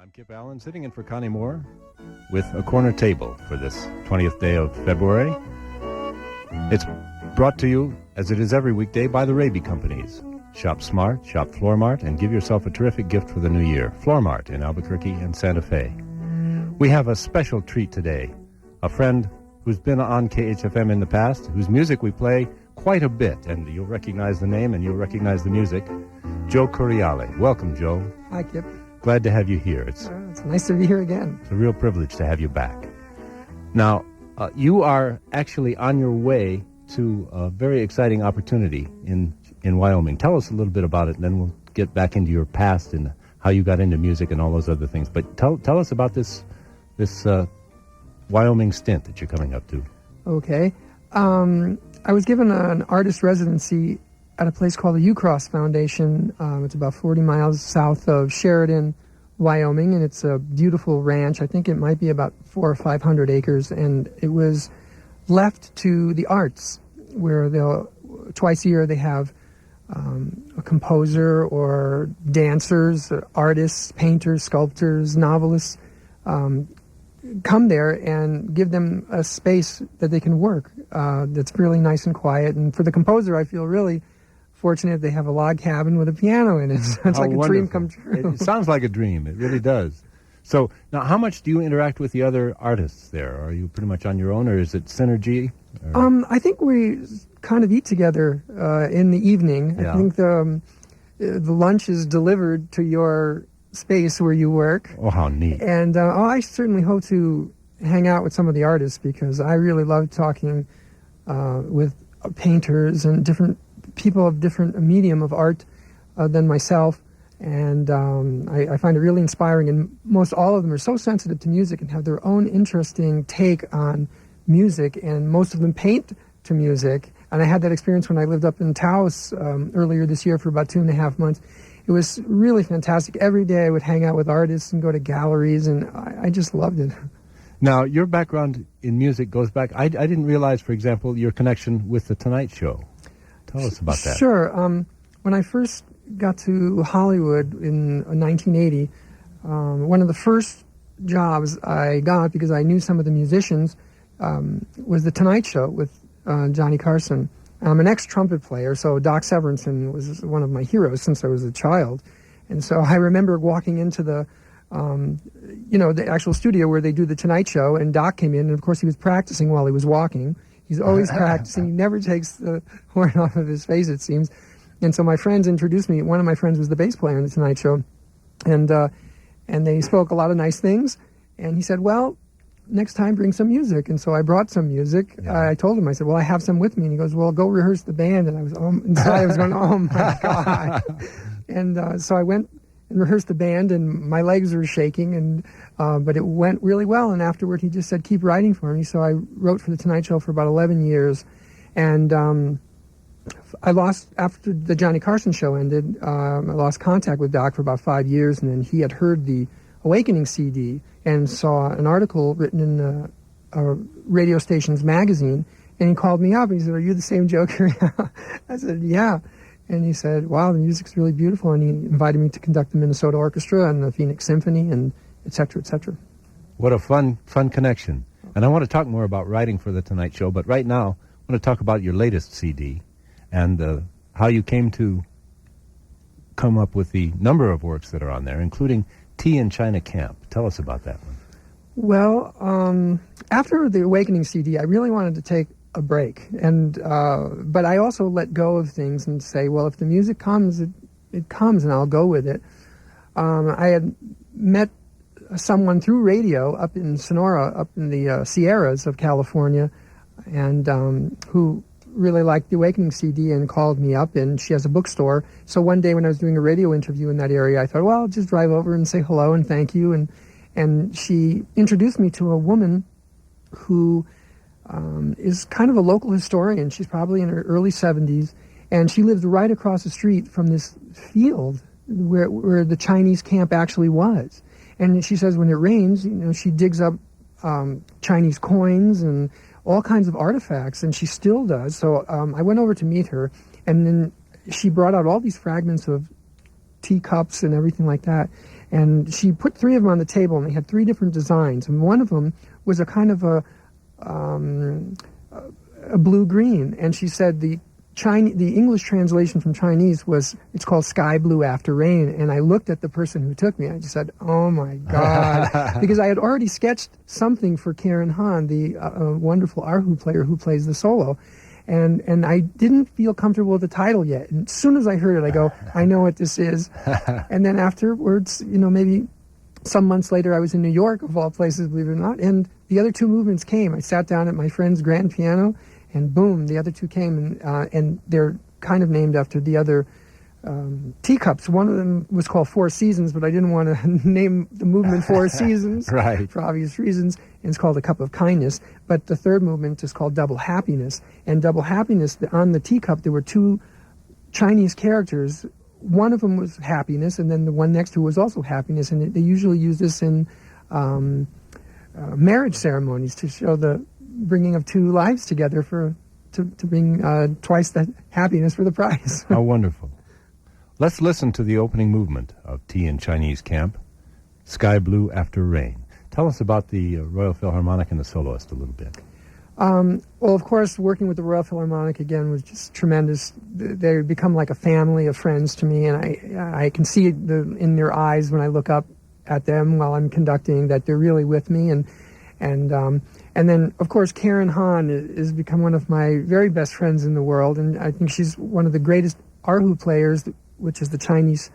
I'm Kip Allen, sitting in for Connie Moore with a corner table for this 20th day of February. It's brought to you, as it is every weekday, by the Raby Companies. Shop smart, shop Floor Mart, and give yourself a terrific gift for the new year. Floor Mart in Albuquerque and Santa Fe. We have a special treat today. A friend who's been on KHFM in the past, whose music we play quite a bit, and you'll recognize the name and you'll recognize the music, Joe Curiale. Welcome, Joe. Hi, Kip. Glad to have you here. It's nice to be here again. It's a real privilege to have you back. Now, you are actually on your way to a very exciting opportunity in Wyoming. Tell us a little bit about it, and then we'll get back into your past and how you got into music and all those other things. But tell us about this Wyoming stint that you're coming up to. Okay. I was given an artist residency at a place called the Ucross Foundation. It's about 40 miles south of Sheridan, Wyoming, and it's a beautiful ranch. I think it might be about 400 or 500 acres, and it was left to the arts, where twice a year they have a composer or dancers, artists, painters, sculptors, novelists come there and give them a space that they can work that's really nice and quiet. And for the composer, I feel really fortunate they have a log cabin with a piano in it. So it's like a dream come true. It sounds like a dream. It really does. So now, how much do you interact with the other artists there? Are you pretty much on your own, or is it synergy? I think we kind of eat together in the evening. Yeah. I think the lunch is delivered to your space where you work. Oh, how neat. And I certainly hope to hang out with some of the artists, because I really love talking with painters and different people of different medium of art than myself. And I find it really inspiring. And most all of them are so sensitive to music and have their own interesting take on music. And most of them paint to music. And I had that experience when I lived up in Taos earlier this year for about 2.5 months. It was really fantastic. Every day I would hang out with artists and go to galleries, and I just loved it. Now, your background in music goes back. I didn't realize, for example, your connection with The Tonight Show. Tell us about that. Sure. When I first got to Hollywood in 1980, one of the first jobs I got, because I knew some of the musicians, was The Tonight Show with Johnny Carson. I'm an ex-trumpet player, so Doc Severinsen was one of my heroes since I was a child. And so I remember walking into the actual studio where they do The Tonight Show, and Doc came in, and of course he was practicing while he was walking. He's always practicing. He never takes the horn off of his face, it seems. And so my friends introduced me. One of my friends was the bass player in The Tonight Show. And they spoke a lot of nice things. And he said, well, next time bring some music. And so I brought some music. Yeah. I told him, I said, well, I have some with me. And he goes, well, go rehearse the band. And I was inside I was going, oh my God. And so I went and rehearsed the band, and my legs were shaking, and but it went really well. And afterward, he just said, keep writing for me. So I wrote for The Tonight Show for about 11 years. And I lost, after the Johnny Carson show ended, I lost contact with Doc for about 5 years, and then he had heard the Awakening CD and saw an article written in a radio station's magazine, and he called me up, and he said, are you the same Joe Curiale? I said, yeah. And he said, wow, the music's really beautiful, and he invited me to conduct the Minnesota Orchestra and the Phoenix Symphony, and et cetera, et cetera. What a fun connection. And I want to talk more about writing for The Tonight Show, but right now I want to talk about your latest CD and how you came to come up with the number of works that are on there, including Tea in China Camp. Tell us about that one. Well, after the Awakening CD, I really wanted to take a break, and but I also let go of things and say, well, if the music comes, it comes, and I'll go with it. I had met someone through radio up in Sonora, up in the Sierras of California, and who really liked the Awakening CD and called me up, and she has a bookstore. So one day when I was doing a radio interview in that area, I thought, well, I'll just drive over and say hello and thank you. And she introduced me to a woman who is kind of a local historian. She's probably in her early 70s, and she lives right across the street from this field where the Chinese camp actually was. And she says when it rains, she digs up Chinese coins and all kinds of artifacts, and she still does. So I went over to meet her, and then she brought out all these fragments of teacups and everything like that. And she put 3 of them on the table, and they had 3 different designs. And one of them was a kind of a blue-green. And she said the English translation from Chinese was, it's called Sky Blue After Rain. And I looked at the person who took me. I just said, oh, my God. Because I had already sketched something for Karen Han, the wonderful erhu player who plays the solo. And I didn't feel comfortable with the title yet. And as soon as I heard it, I go, I know what this is. And then afterwards, maybe some months later, I was in New York, of all places, believe it or not, and the other 2 movements came. I sat down at my friend's grand piano, and boom, the other 2 came, and they're kind of named after the other teacups. One of them was called Four Seasons, but I didn't want to name the movement Four Seasons right. for obvious reasons, and it's called A Cup of Kindness. But the third movement is called Double Happiness. And Double Happiness, on the teacup, there were 2 Chinese characters. One of them was happiness, and then the one next to it was also happiness. And they usually use this in marriage ceremonies to show the bringing of 2 lives together to bring twice the happiness for the prize. How wonderful. Let's listen to the opening movement of Tea in Chinese Camp, Sky Blue After Rain. Tell us about the Royal Philharmonic and the soloist a little bit. Well, of course, working with the Royal Philharmonic again was just tremendous. They become like a family of friends to me, and I can see it in their eyes when I look up at them while I'm conducting that they're really with me. And then, of course, Karen Han has become one of my very best friends in the world, and I think she's one of the greatest erhu players, which is the Chinese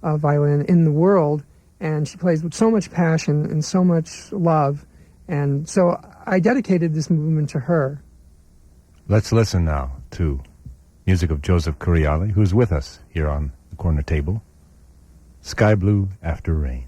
violin in the world, and she plays with so much passion and so much love, and so I dedicated this movement to her. Let's listen now to music of Joseph Curiali, who's with us here on the corner table, Sky Blue After Rain.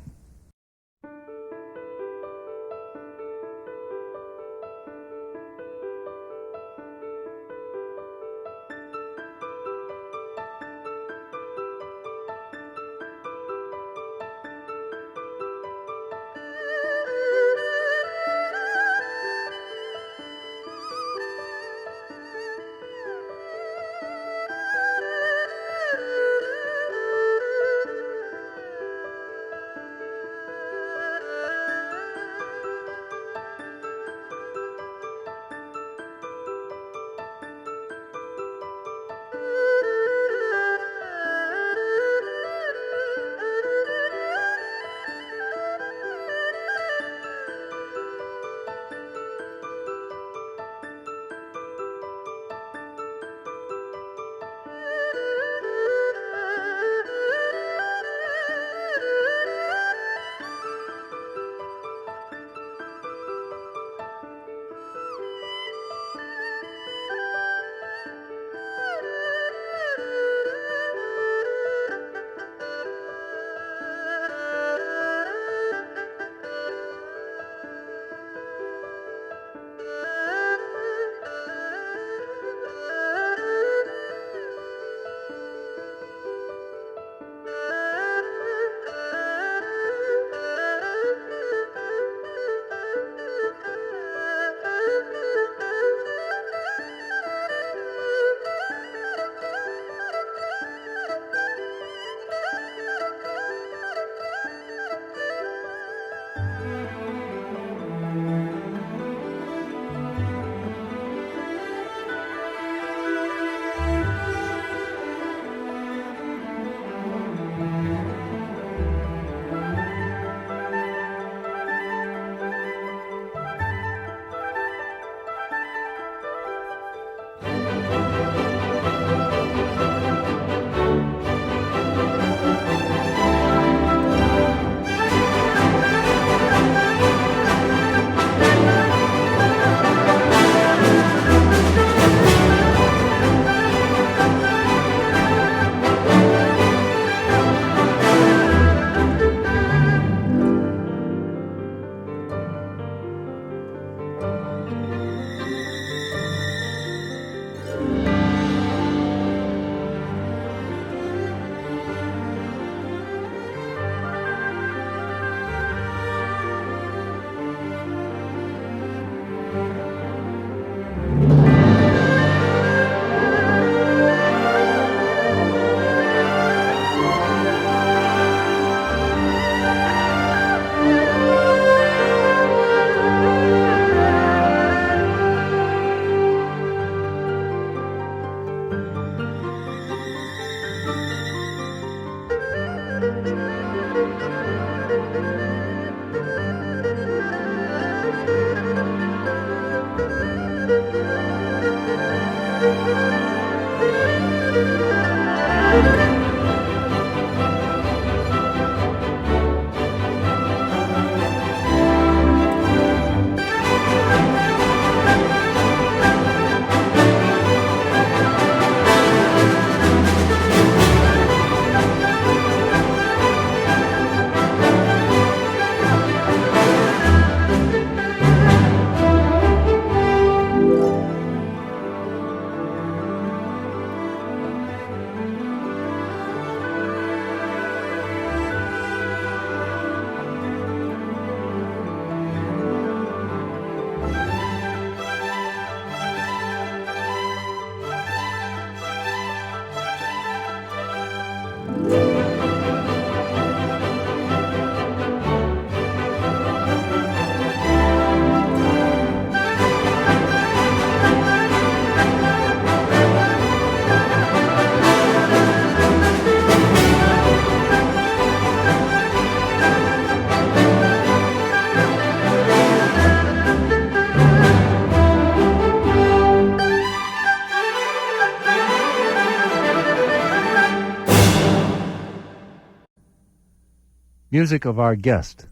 music of our guest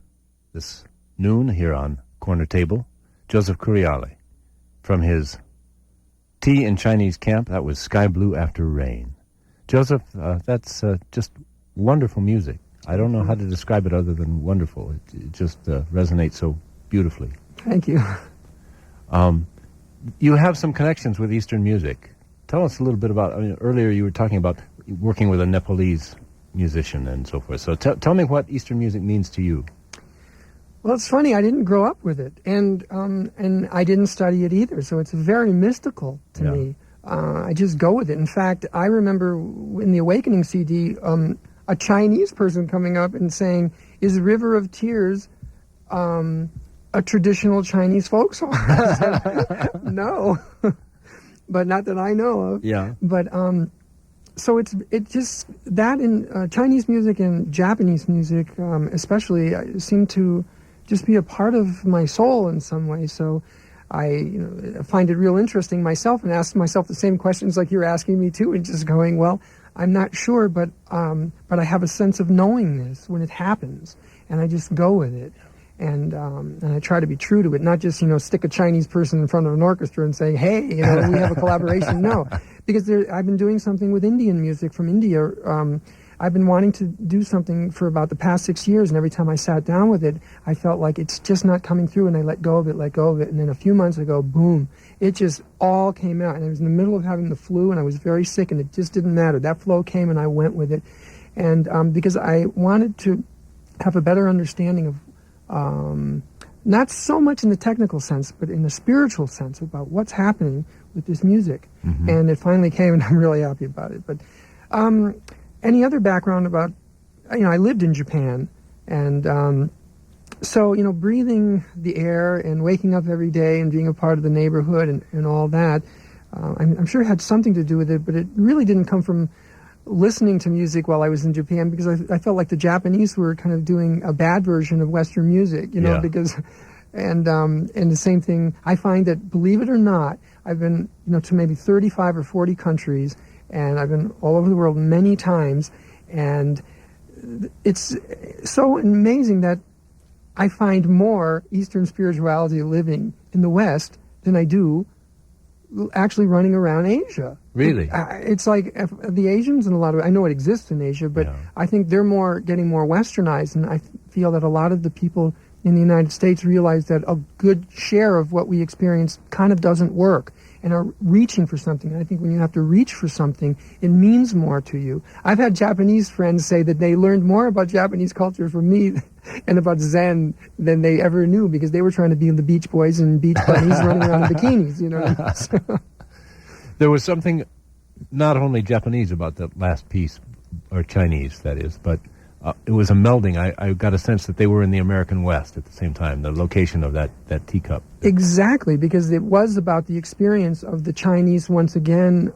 this noon here on Corner Table, Joseph Curiale, from his Tea in Chinese Camp. That was Sky Blue After Rain. Joseph, that's just wonderful music. I don't know how to describe it other than wonderful. It just resonates so beautifully. Thank you. You have some connections with Eastern music. Tell us a little bit about, earlier you were talking about working with a Nepalese musician and so forth. So tell me what Eastern music means to you. Well, it's funny. I didn't grow up with it, and I didn't study it either. So it's very mystical to me. I just go with it. In fact, I remember in the Awakening CD, a Chinese person coming up and saying, "Is River of Tears a traditional Chinese folk song?" I said, "No," but not that I know of. Yeah. But so it just that in Chinese music and Japanese music, especially, seem to just be a part of my soul in some way. So I find it real interesting myself and ask myself the same questions like you're asking me too, and just going, well, I'm not sure, but I have a sense of knowing this when it happens, and I just go with it, and I try to be true to it, not just stick a Chinese person in front of an orchestra and say, hey, we have a collaboration. No, because I've been doing something with Indian music from India. I've been wanting to do something for about the past 6 years, and every time I sat down with it, I felt like it's just not coming through, and I let go of it, and then a few months ago, boom, it just all came out, and I was in the middle of having the flu, and I was very sick, and it just didn't matter. That flow came, and I went with it, and because I wanted to have a better understanding of, not so much in the technical sense, but in the spiritual sense about what's happening with this music, and it finally came, and I'm really happy about it, but any other background about, I lived in Japan, and so, breathing the air and waking up every day and being a part of the neighborhood and all that, I'm sure it had something to do with it, but it really didn't come from listening to music while I was in Japan, because I felt like the Japanese were kind of doing a bad version of Western music, because, and the same thing, I find that, believe it or not, I've been, to maybe 35 or 40 countries, and I've been all over the world many times, and it's so amazing that I find more Eastern spirituality living in the West than I do actually running around Asia. Really? It's like the Asians, and a lot of, I know it exists in Asia, but I think they're getting more westernized, and I feel that a lot of the people in the United States realize that a good share of what we experience kind of doesn't work, and are reaching for something. And I think when you have to reach for something, it means more to you. I've had Japanese friends say that they learned more about Japanese culture from me and about Zen than they ever knew, because they were trying to be the Beach Boys and Beach Bunnies running around in bikinis, So. There was something not only Japanese about that last piece, or Chinese, that is, but it was a melding. I got a sense that they were in the American West at the same time, the location of that teacup. Exactly, because it was about the experience of the Chinese once again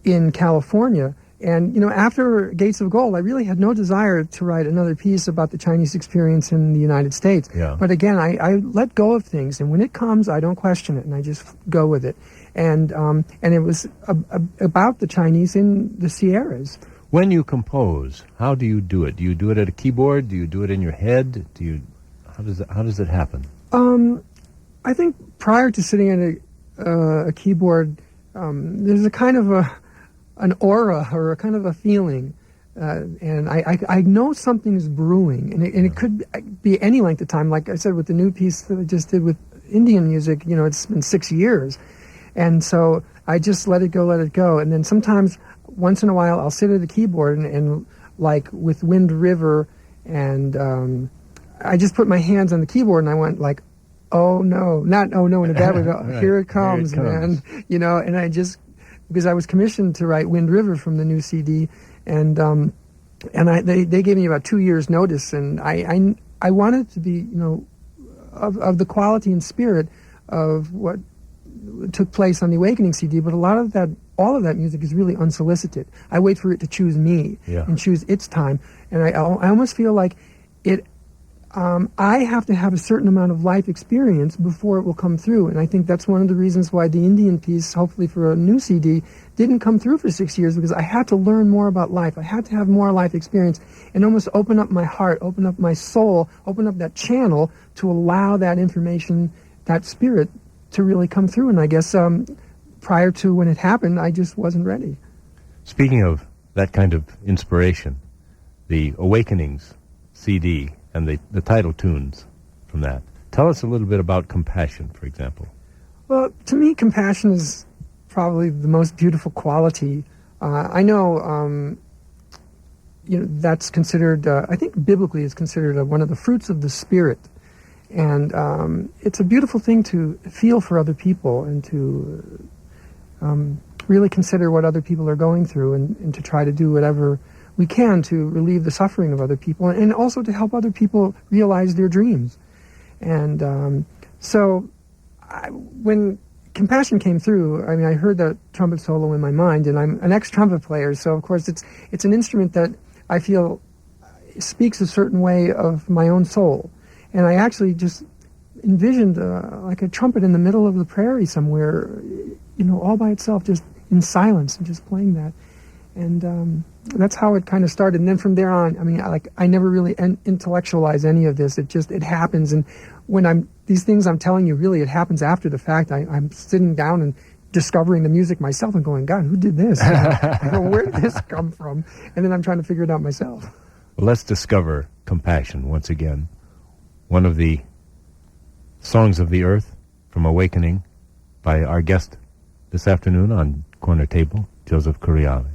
in California. And, after Gates of Gold, I really had no desire to write another piece about the Chinese experience in the United States. Yeah. But again, I let go of things, and when it comes, I don't question it, and I just go with it. And it was about the Chinese in the Sierras. When you compose, how do you do it? Do you do it at a keyboard? Do you do it in your head? How does it happen? I think prior to sitting at a keyboard, there's a kind of an aura or a kind of a feeling, and I know something's brewing, and it could be any length of time. Like I said, with the new piece that I just did with Indian music, it's been 6 years, and so I just let it go, and then sometimes, once in a while, I'll sit at the keyboard and like with Wind River, and I just put my hands on the keyboard and I went like, oh no, not oh no in a bad way, but Right. here it comes, man, and I just, because I was commissioned to write Wind River from the new CD, and they gave me about 2 years notice, and I wanted to be, of the quality and spirit of what took place on the Awakening CD, but all of that music is really unsolicited. I wait for it to choose me and choose its time, and I almost feel like I have to have a certain amount of life experience before it will come through. And I think that's one of the reasons why the Indian piece, hopefully for a new CD, didn't come through for 6 years, because I had to learn more about life. I had to have more life experience and almost open up my heart, open up my soul, open up that channel to allow that information, that spirit, to really come through. And I guess prior to when it happened, I just wasn't ready. Speaking of that kind of inspiration, the Awakenings CD and the title tunes from that. Tell us a little bit about Compassion, for example. Well, to me, compassion is probably the most beautiful quality. I know, that's considered, I think biblically it's considered one of the fruits of the Spirit. And it's a beautiful thing to feel for other people and to really consider what other people are going through and to try to do whatever we can to relieve the suffering of other people and also to help other people realize their dreams. And when Compassion came through, I mean, I heard that trumpet solo in my mind, and I'm an ex-trumpet player, so of course it's an instrument that I feel speaks a certain way of my own soul. And I actually just envisioned like a trumpet in the middle of the prairie somewhere, all by itself, just in silence, and just playing that. And that's how it kind of started. And then from there on, I mean, I never really intellectualize any of this. It happens. And when these things I'm telling you, really, it happens after the fact. I'm sitting down and discovering the music myself and going, God, who did this? Where did this come from? And then I'm trying to figure it out myself. Well, let's discover Compassion once again. One of the songs of the earth from Awakening by our guest this afternoon on Corner Table, Joseph Curiale.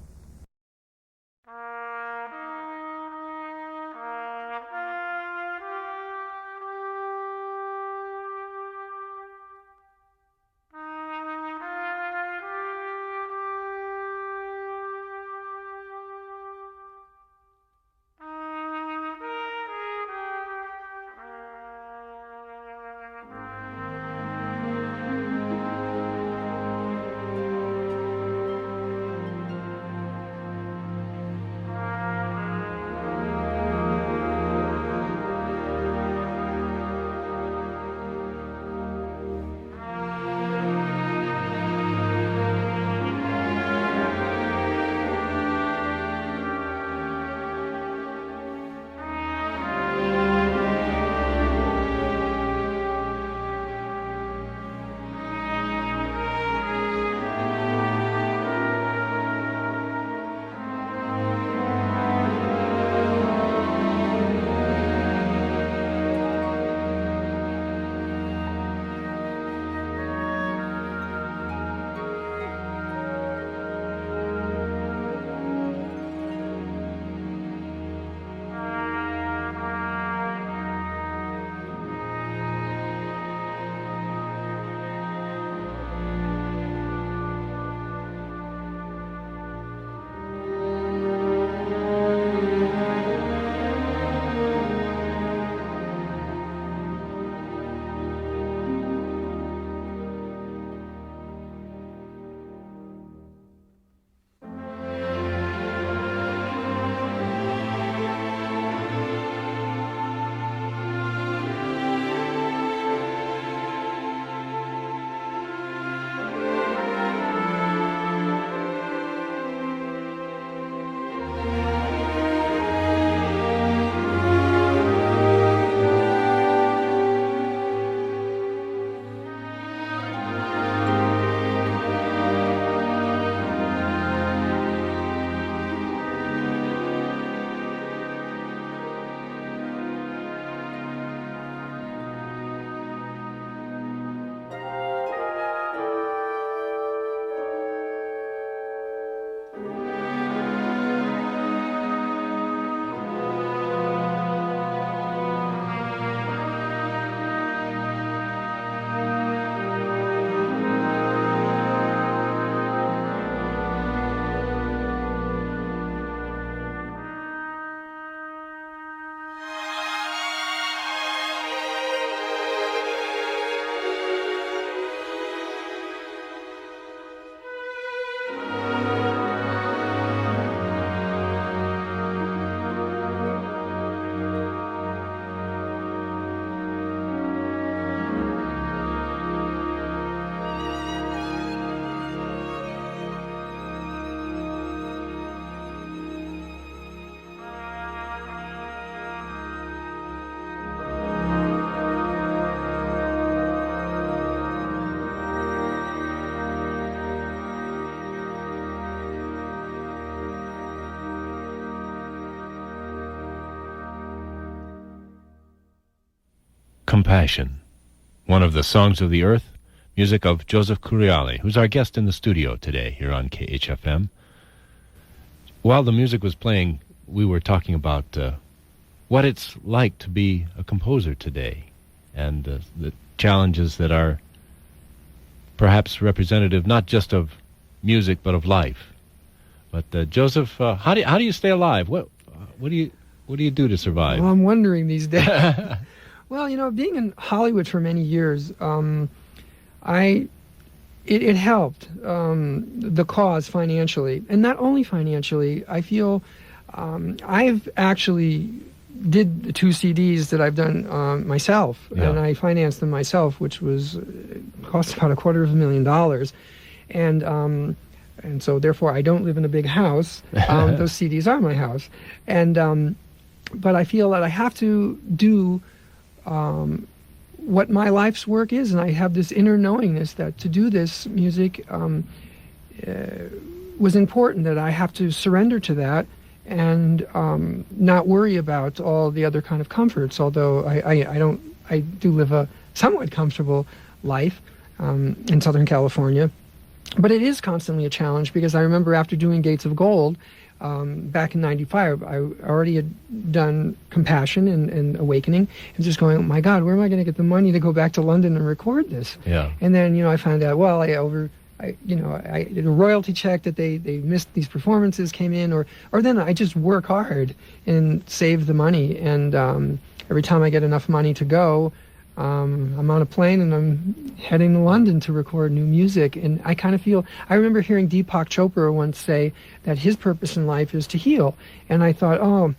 Compassion, one of the songs of the earth, music of Joseph Curiale, who's our guest in the studio today here on KHFM. While the music was playing, we were talking about what it's like to be a composer today and the challenges that are perhaps representative not just of music but of life. But Joseph, how do you stay alive? What do you do to survive? Well, I'm wondering these days. Well, being in Hollywood for many years, it helped the cause financially, and not only financially. I feel I've actually did the 2 CDs that I've done myself, and I financed them myself, which cost about $250,000, and so therefore I don't live in a big house. Those CDs are my house, and but I feel that I have to do what my life's work is, and I have this inner knowingness that to do this music was important, that I have to surrender to that and not worry about all the other kind of comforts, although I do live a somewhat comfortable life in Southern California. But it is constantly a challenge, because I remember after doing Gates of Gold back in '95, I already had done Compassion and Awakening, and just going, oh my God, where am I going to get the money to go back to London and record this? Yeah. And then I found out, well, I did a royalty check that they missed these performances came in, or then I just work hard and save the money, and every time I get enough money to go, I'm on a plane and I'm heading to London to record new music. And I kind of feel, I remember hearing Deepak Chopra once say that his purpose in life is to heal. And I thought, oh,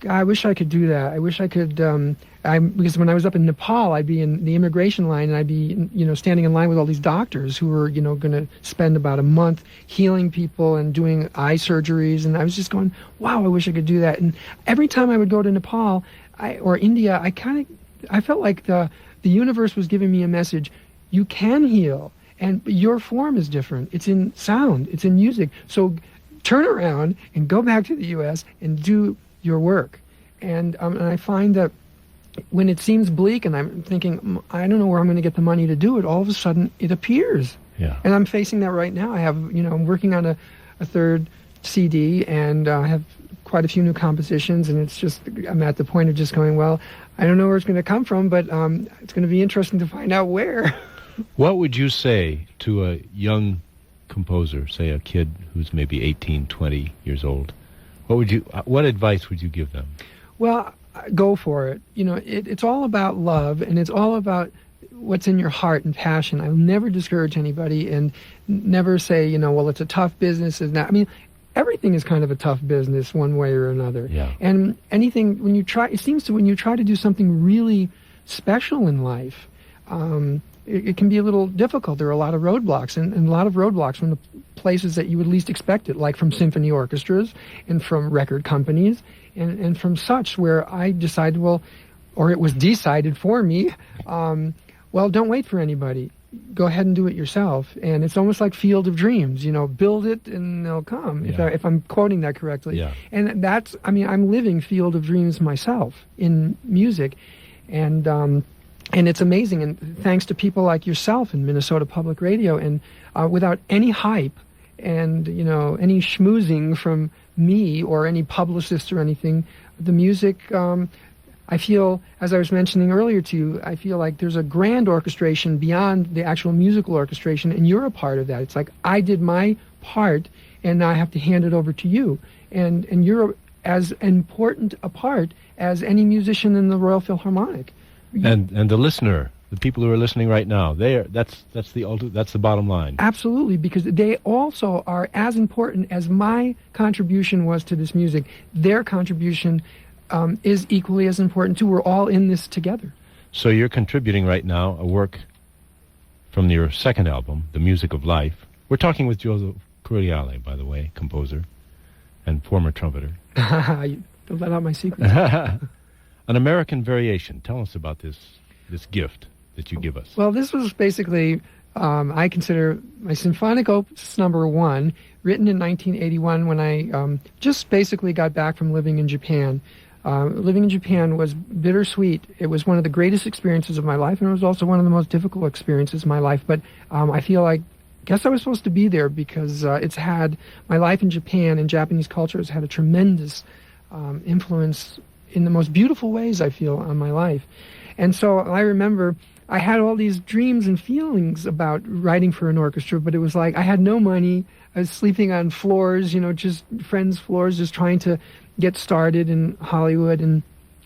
I wish I could do that. I wish I could, because when I was up in Nepal, I'd be in the immigration line, and I'd be, standing in line with all these doctors who were, going to spend about a month healing people and doing eye surgeries. And I was just going, wow, I wish I could do that. And every time I would go to Nepal or India, I felt like the universe was giving me a message. You can heal, and your form is different. It's in sound. It's in music. So turn around and go back to the U.S. and do your work. And I find that when it seems bleak and I'm thinking, I don't know where I'm going to get the money to do it, all of a sudden it appears. Yeah. And I'm facing that right now. I have, I'm working on a third CD, and I have quite a few new compositions, and it's just, I'm at the point of just going, well, I don't know where it's going to come from, but it's going to be interesting to find out where. What would you say to a young composer, say a kid who's maybe 18, 20 years old? What advice would you give them? Well, go for it. It's all about love, and it's all about what's in your heart and passion. I'll never discourage anybody and never say, well, it's a tough business. Everything is kind of a tough business one way or another. Yeah. And anything, when you try to do something really special in life, it can be a little difficult. There are a lot of roadblocks, and a lot of roadblocks from the places that you would least expect it, like from symphony orchestras and from record companies and from such, where I decided, or it was decided for me, don't wait for anybody. Go ahead and do it yourself. And it's almost like Field of Dreams, build it and they'll come, if I'm quoting that correctly. Yeah. And that's, I'm living Field of Dreams myself in music. And it's amazing. And thanks to people like yourself in Minnesota Public Radio, and without any hype and, any schmoozing from me or any publicist or anything, the music, I feel, as I was mentioning earlier to you, I feel like there's a grand orchestration beyond the actual musical orchestration, and you're a part of that. It's like I did my part, and now I have to hand it over to you. And you're as important a part as any musician in the Royal Philharmonic. And the listener, the people who are listening right now, that's the bottom line. Absolutely, because they also are as important as my contribution was to this music. Their contribution is equally as important too. We're all in this together. So you're contributing right now a work from your second album, The Music of Life. We're talking with Joseph Curiale, by the way, composer and former trumpeter. Don't let out my secrets. An American Variation. Tell us about this gift that you give us. Well, this was basically, I consider my symphonic opus number 1, written in 1981 when I just basically got back from living in Japan. Living in Japan was bittersweet. It was one of the greatest experiences of my life, and it was also one of the most difficult experiences of my life. But I feel like, guess I was supposed to be there because it's had, my life in Japan and Japanese culture has had a tremendous influence in the most beautiful ways, I feel, on my life. And so I remember I had all these dreams and feelings about writing for an orchestra, but it was like I had no money. I was sleeping on floors, just friends' floors, just trying to get started in Hollywood. And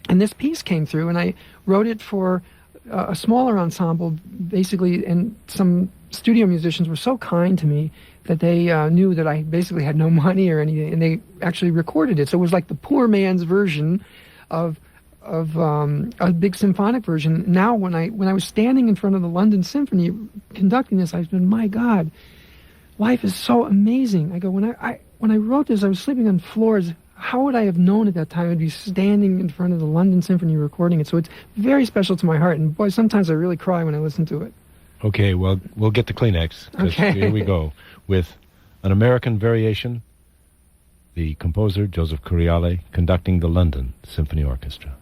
this piece came through, and I wrote it for a smaller ensemble, basically, and some studio musicians were so kind to me that they knew that I basically had no money or anything, and they actually recorded it. So it was like the poor man's version of a big symphonic version. Now, when I was standing in front of the London Symphony conducting this, I said, "My God, life is so amazing." I go, when I wrote this, I was sleeping on floors. How would I have known at that time I'd be standing in front of the London Symphony recording it? So it's very special to my heart, and boy, sometimes I really cry when I listen to it. Okay, well, we'll get the Kleenex. Okay. Here we go with an American variation. The composer, Joseph Curiale, conducting the London Symphony Orchestra.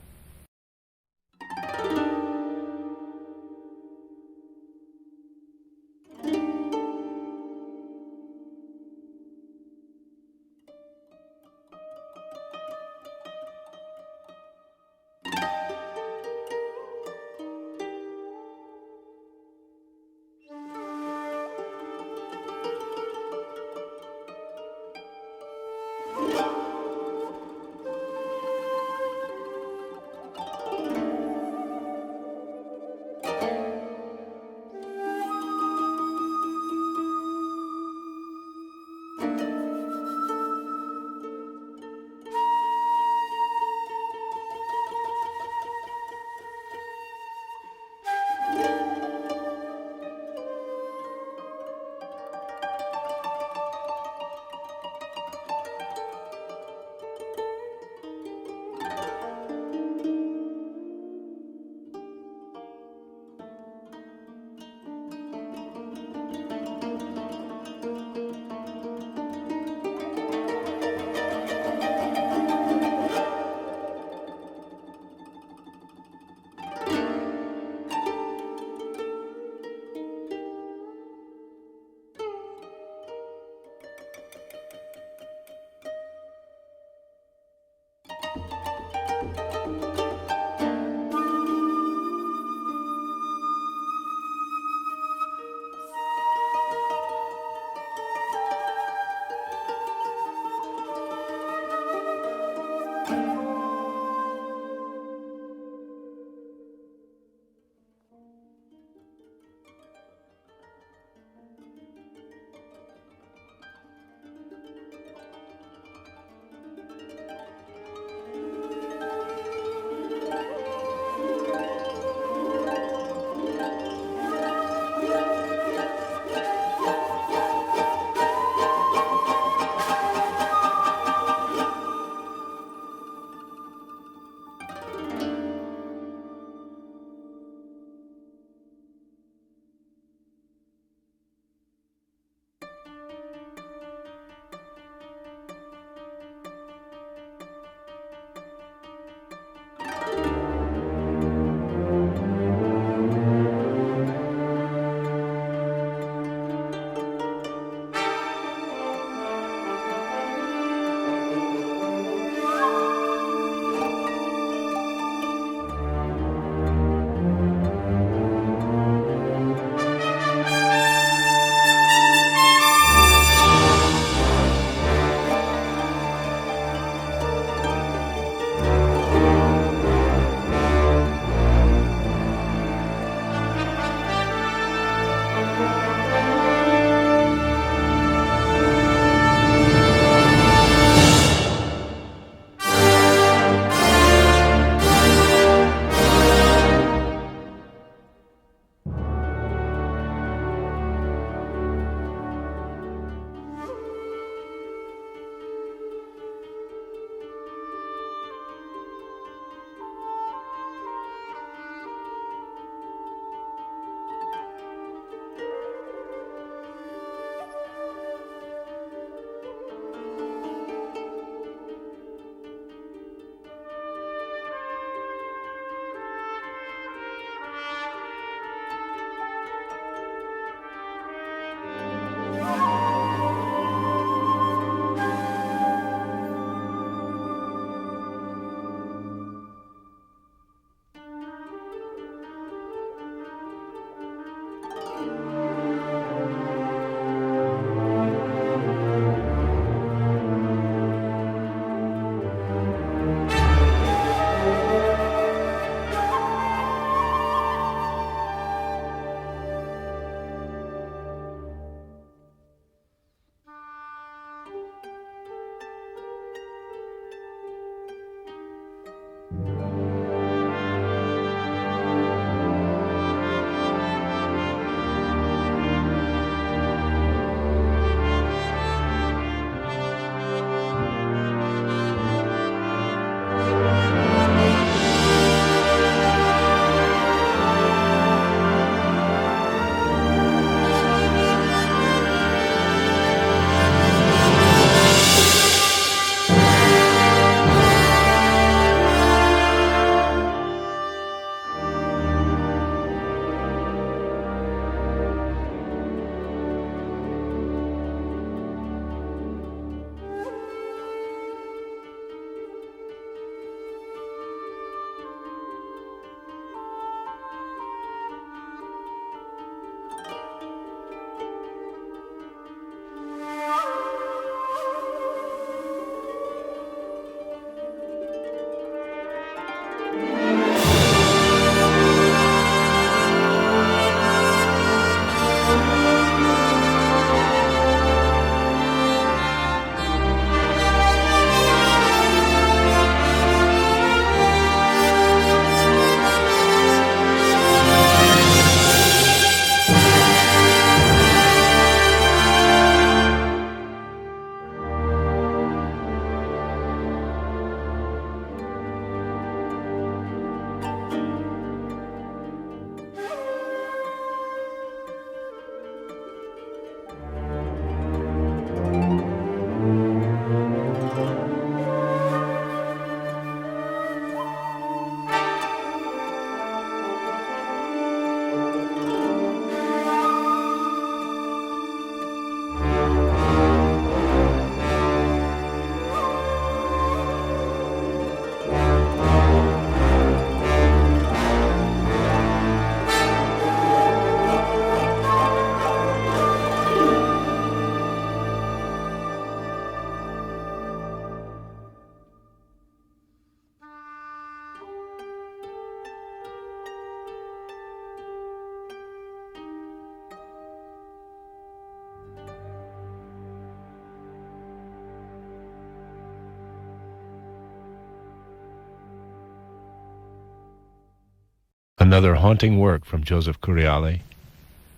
Another haunting work from Joseph Curiale.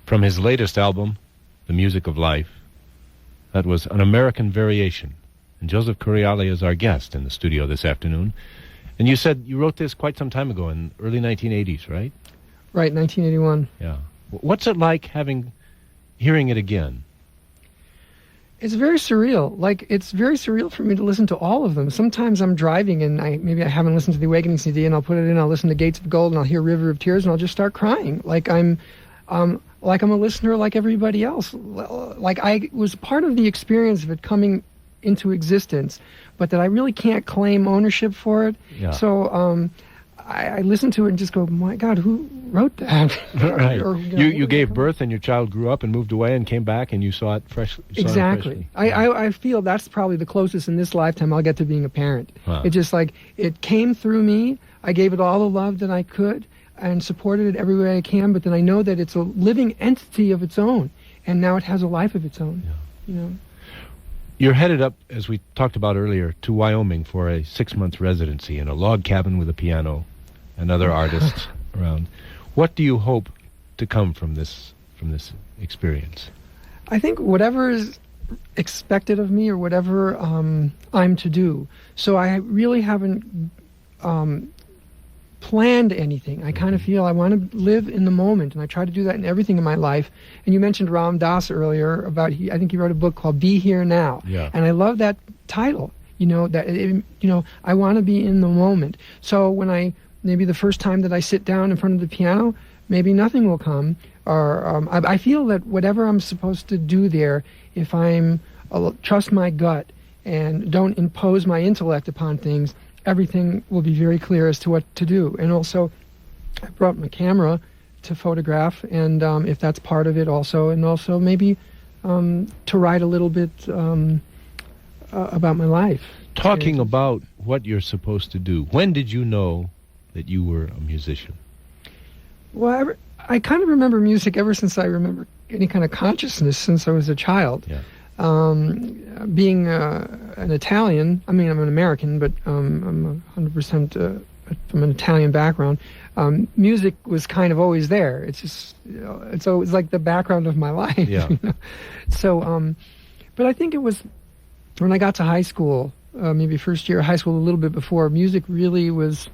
From his latest album, The Music of Life, that was An American Variation. And Joseph Curiale is our guest in the studio this afternoon. And you said you wrote this quite some time ago, in early 1980s, right? Right, 1981. Yeah. What's it like hearing it again? It's very surreal. It's very surreal for me to listen to all of them. Sometimes I'm driving and maybe I haven't listened to the Awakening CD, and I'll put it in, I'll listen to Gates of Gold, and I'll hear River of Tears, and I'll just start crying. I'm a listener like everybody else. Like I was part of the experience of it coming into existence, but that I really can't claim ownership for it. Yeah. So I listen to it and just go, my God, who wrote that? Right. Or, you gave birth and your child grew up and moved away and came back and you saw it fresh. Exactly. I feel that's probably the closest in this lifetime I'll get to being a parent. Huh. It just it came through me. I gave it all the love that I could and supported it every way I can, but then I know that it's a living entity of its own, and now it has a life of its own. Yeah. You're headed up, as we talked about earlier, to Wyoming for a 6-month residency in a log cabin with a piano and other artists around. What do you hope to come from this experience? I think whatever is expected of me, or whatever I'm to do. So I really haven't planned anything. I kind of feel I want to live in the moment, and I try to do that in everything in my life. And you mentioned Ram Dass earlier about I think he wrote a book called Be Here Now. Yeah. And I love that title. I want to be in the moment. So when maybe the first time that I sit down in front of the piano, maybe nothing will come, or I feel that whatever I'm supposed to do there, if I'm trust my gut and don't impose my intellect upon things, everything will be very clear as to what to do. And also, I brought my camera to photograph, and if that's part of it also, and also maybe to write a little bit about my life. Talking about what you're supposed to do, when did you know that you were a musician? Well, I kind of remember music ever since I remember any kind of consciousness, since I was a child. Yeah. Being an Italian, I'm an American, but I'm 100% from an Italian background. Music was kind of always there. It's just, it's always like the background of my life. Yeah. So, but I think it was when I got to high school, maybe first year of high school, a little bit before, music really was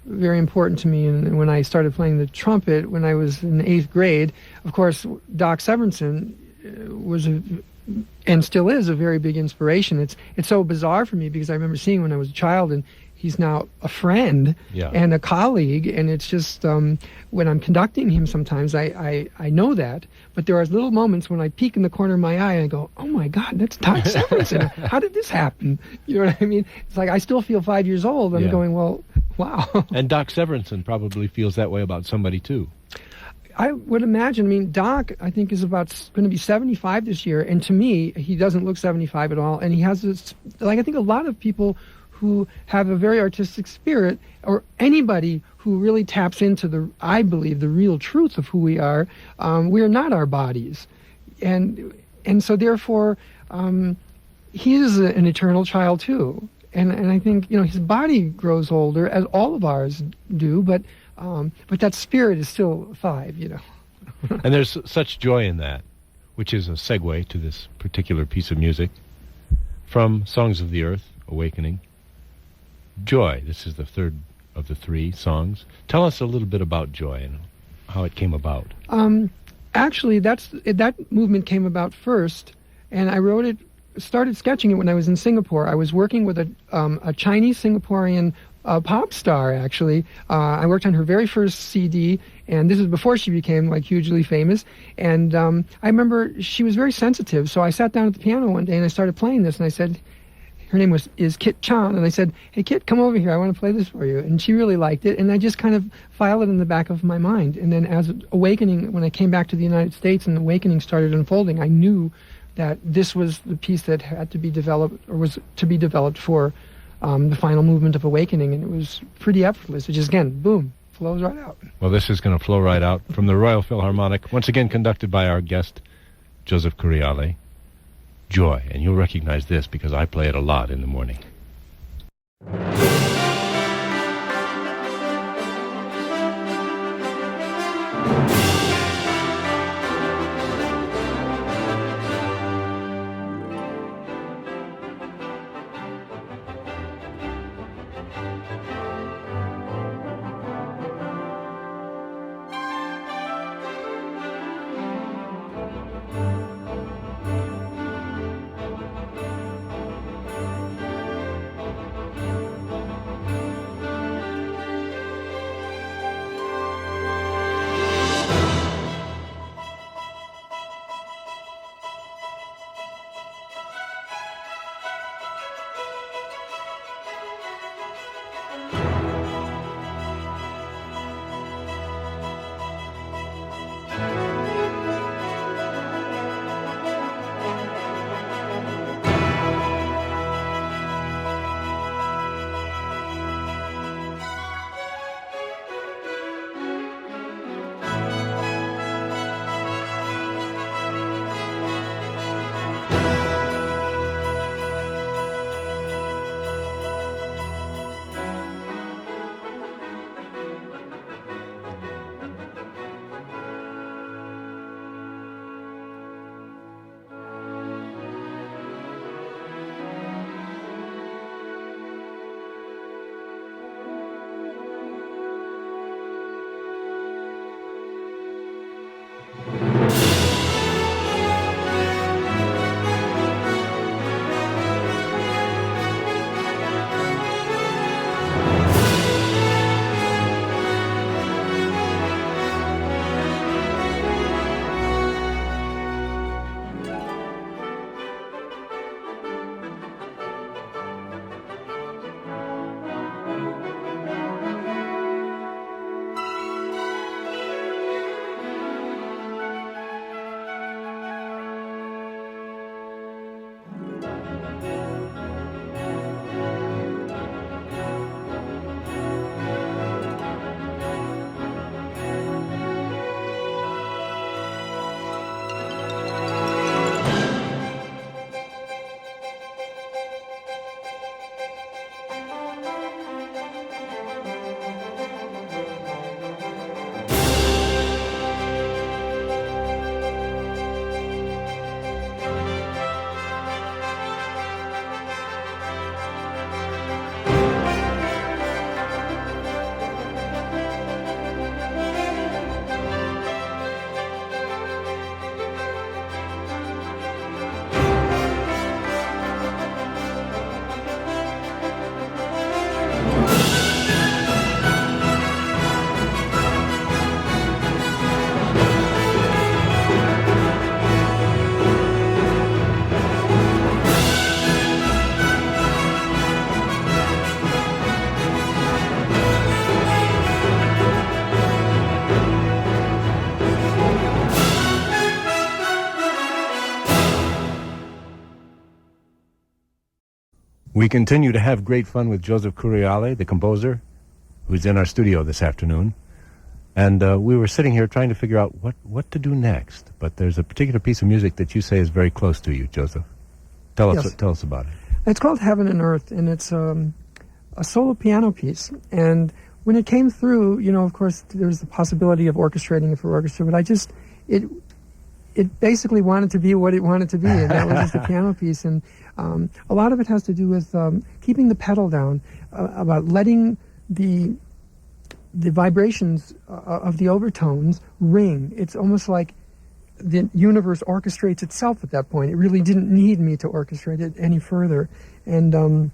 very important to me. And when I started playing the trumpet when I was in 8th grade, of course, Doc Severinsen was and still is a very big inspiration. It's so bizarre for me because I remember seeing when I was a child, and he's now a friend and a colleague, and it's just when I'm conducting him sometimes I know that, but there are little moments when I peek in the corner of my eye and I go, oh my God, that's Doc Severinsen. How did this happen? You know what I mean? It's like I still feel 5 years old. I'm going, well, wow. And Doc Severinsen probably feels that way about somebody too. I would imagine. Doc, I think, is going to be 75 this year, and to me, he doesn't look 75 at all. And he has this, I think a lot of people who have a very artistic spirit, or anybody who really taps into I believe, the real truth of who we are not our bodies. And so therefore, he is an eternal child too. And I think, his body grows older, as all of ours do, but that spirit is still 5, And there's such joy in that, which is a segue to this particular piece of music from Songs of the Earth, Awakening. Joy, this is the third of the 3 songs. Tell us a little bit about Joy and how it came about. Actually, that movement came about first, and I started sketching it when I was in Singapore. I was working with a Chinese Singaporean pop star, actually. I worked on her very first CD, and this is before she became hugely famous. And I remember she was very sensitive, so I sat down at the piano one day and I started playing this, and I said, her name is Kit Chan, and I said, hey Kit, come over here, I want to play this for you. And she really liked it, and I just kind of filed it in the back of my mind. And then as Awakening, when I came back to the United States and Awakening started unfolding, I knew that this was the piece that had to be developed, or was to be developed for the final movement of Awakening, and it was pretty effortless. It just, again, boom, flows right out. Well, this is going to flow right out from the Royal Philharmonic, once again conducted by our guest, Joseph Curiale. Joy, and you'll recognize this because I play it a lot in the morning. We continue to have great fun with Joseph Curiale, the composer, who's in our studio this afternoon. And we were sitting here trying to figure out what to do next. But there's a particular piece of music that you say is very close to you, Joseph. Tell us about it. It's called Heaven and Earth, and it's a solo piano piece. And when it came through, of course, there was the possibility of orchestrating it for orchestra, but it basically wanted to be what it wanted to be, and that was just a piano piece. And a lot of it has to do with keeping the pedal down, about letting the vibrations of the overtones ring. It's almost like the universe orchestrates itself at that point. It really didn't need me to orchestrate it any further. And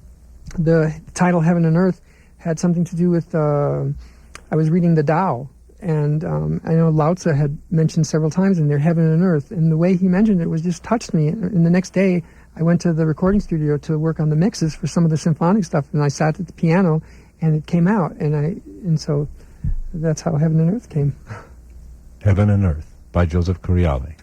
the title Heaven and Earth had something to do with, I was reading the Tao, and I know Lao Tzu had mentioned several times in there Heaven and Earth, and the way he mentioned it was just touched me. And the next day I went to the recording studio to work on the mixes for some of the symphonic stuff, and I sat at the piano and it came out, and so that's how Heaven and Earth came. Heaven and Earth by Joseph Curiale.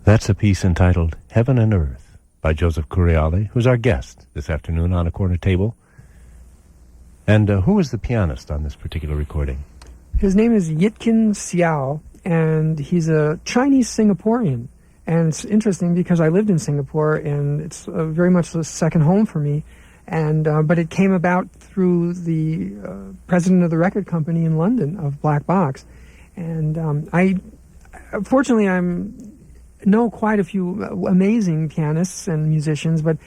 That's a piece entitled Heaven and Earth by Joseph Curiale, who's our guest this afternoon on A Corner Table. And who is the pianist on this particular recording? His name is Yitkin Xiao, and he's a Chinese Singaporean. And it's interesting because I lived in Singapore, and it's very much a second home for me. And but it came about through the president of the record company in London, of Black Box. And fortunately, I know quite a few amazing pianists and musicians, but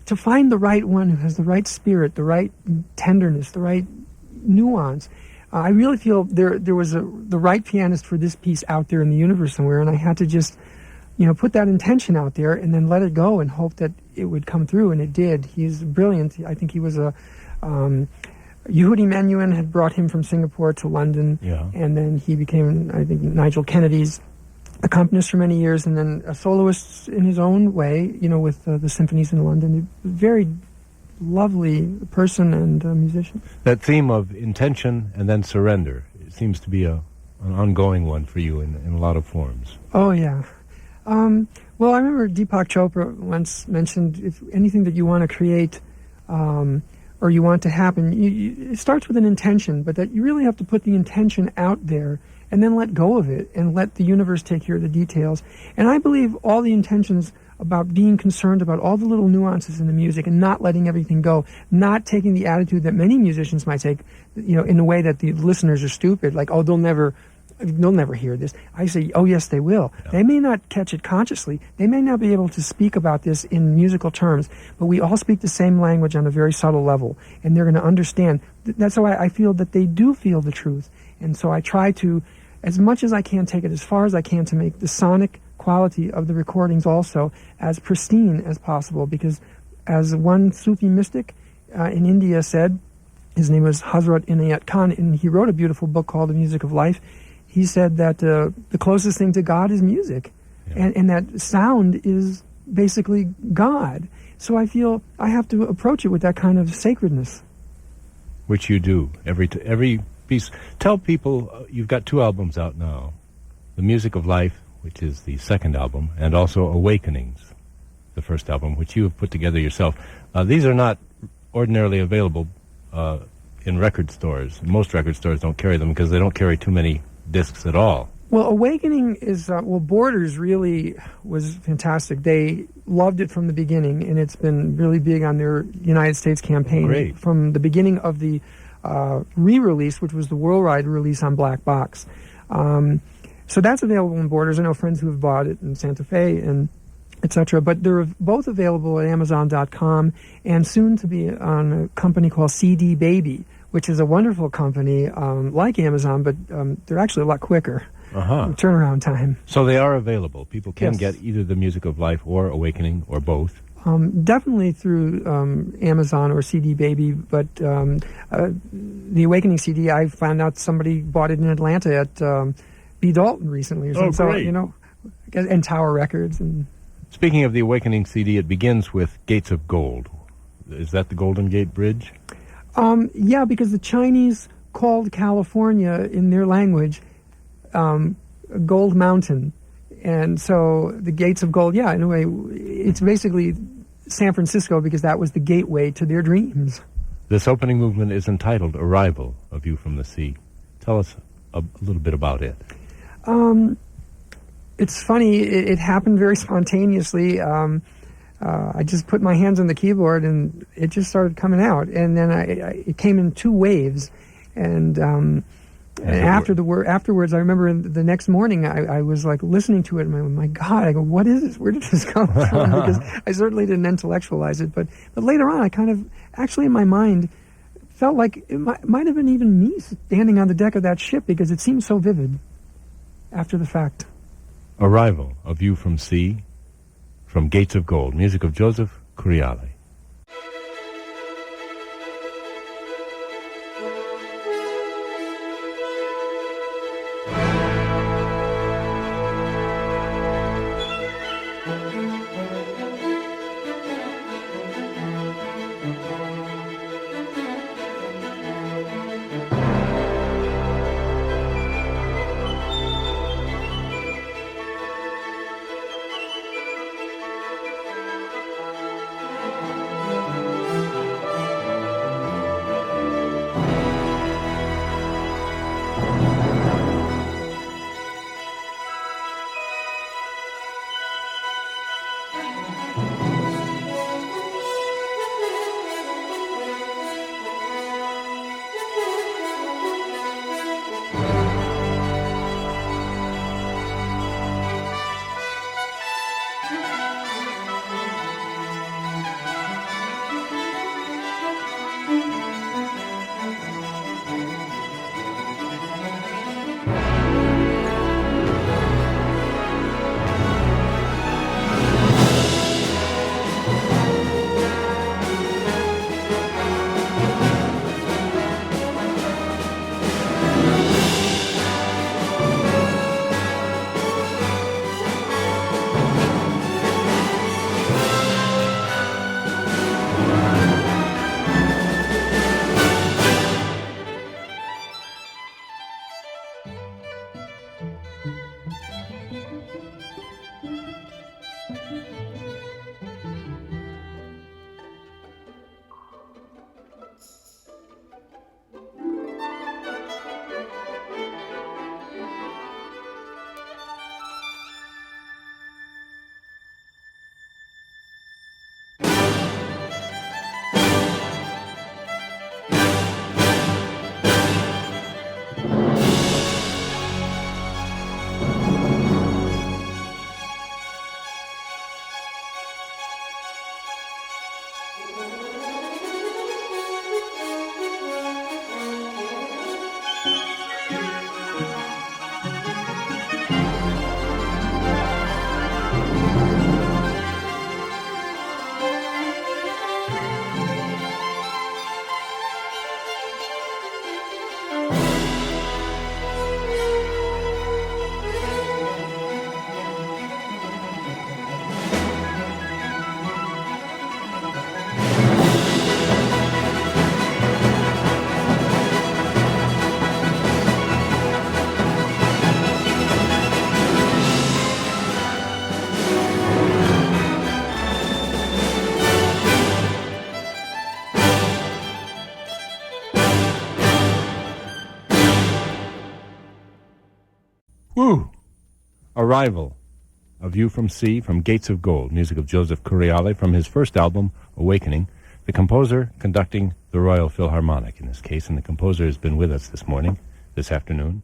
to find the right one who has the right spirit, the right tenderness, the right nuance, I really feel there was the right pianist for this piece out there in the universe somewhere, and I had to just, put that intention out there and then let it go and hope that it would come through, and it did. He's brilliant. I think he was Yehudi Menuhin had brought him from Singapore to London, and then he became, I think, Nigel Kennedy's accompanist for many years, and then a soloist in his own way, with the symphonies in London. Very lovely person and musician. That theme of intention and then surrender, it seems to be an ongoing one for you in a lot of forms. Oh, yeah. Well, I remember Deepak Chopra once mentioned, if anything that you want to create or you want to happen, it starts with an intention, but that you really have to put the intention out there and then let go of it and let the universe take care of the details. And I believe all the intentions about being concerned about all the little nuances in the music and not letting everything go, not taking the attitude that many musicians might take, in a way that the listeners are stupid, like, oh, they'll never hear this. I say, oh, yes, they will. Yeah. They may not catch it consciously. They may not be able to speak about this in musical terms, but we all speak the same language on a very subtle level, and they're going to understand. That's why I feel that they do feel the truth. And so I try to, as much as I can, take it as far as I can to make the sonic quality of the recordings also as pristine as possible, because as one Sufi mystic in India said, his name was Hazrat Inayat Khan, and he wrote a beautiful book called The Music of Life. He said that the closest thing to God is music, and that sound is basically God. So I feel I have to approach it with that kind of sacredness. Which you do, every piece. Tell people, you've got 2 albums out now, The Music of Life, which is the second album, and also Awakenings, the first album, which you have put together yourself. These are not ordinarily available in record stores. Most record stores don't carry them because they don't carry too many discs at all. Well, Awakening is, Borders really was fantastic. They loved it from the beginning, and it's been really big on their United States campaign. Great. From the beginning of the re-release, which was the worldwide release on Black Box. So that's available in Borders. I know friends who have bought it in Santa Fe and etc. But they're both available at Amazon.com and soon to be on a company called CD Baby, which is a wonderful company like Amazon, but they're actually a lot quicker. Turnaround time. So they are available. People can get either The Music of Life or Awakening or both. Definitely through Amazon or CD Baby, but the Awakening CD, I found out somebody bought it in Atlanta at B. Dalton recently or something. Oh, great. So, and Tower Records. And speaking of the Awakening CD, it begins with Gates of Gold. Is that the Golden Gate Bridge? Yeah, because the Chinese called California in their language Gold Mountain. And so the Gates of Gold, in a way, it's basically San Francisco because that was the gateway to their dreams. This opening movement is entitled Arrival, A View from the Sea. Tell us a little bit about it. It's funny, it happened very spontaneously. I just put my hands on the keyboard and it just started coming out. And then it came in 2 waves. And afterwards, I remember the next morning, I was like listening to it, and oh my God, I go, what is this? Where did this come from? Because I certainly didn't intellectualize it, but later on, I kind of, actually in my mind, felt like it might have been even me standing on the deck of that ship because it seemed so vivid after the fact. Arrival, A View from Sea, from Gates of Gold, music of Joseph Curiale. Woo! Arrival. A View from Sea from Gates of Gold, music of Joseph Curiale from his first album, Awakening. The composer conducting the Royal Philharmonic in this case, and the composer has been with us this afternoon.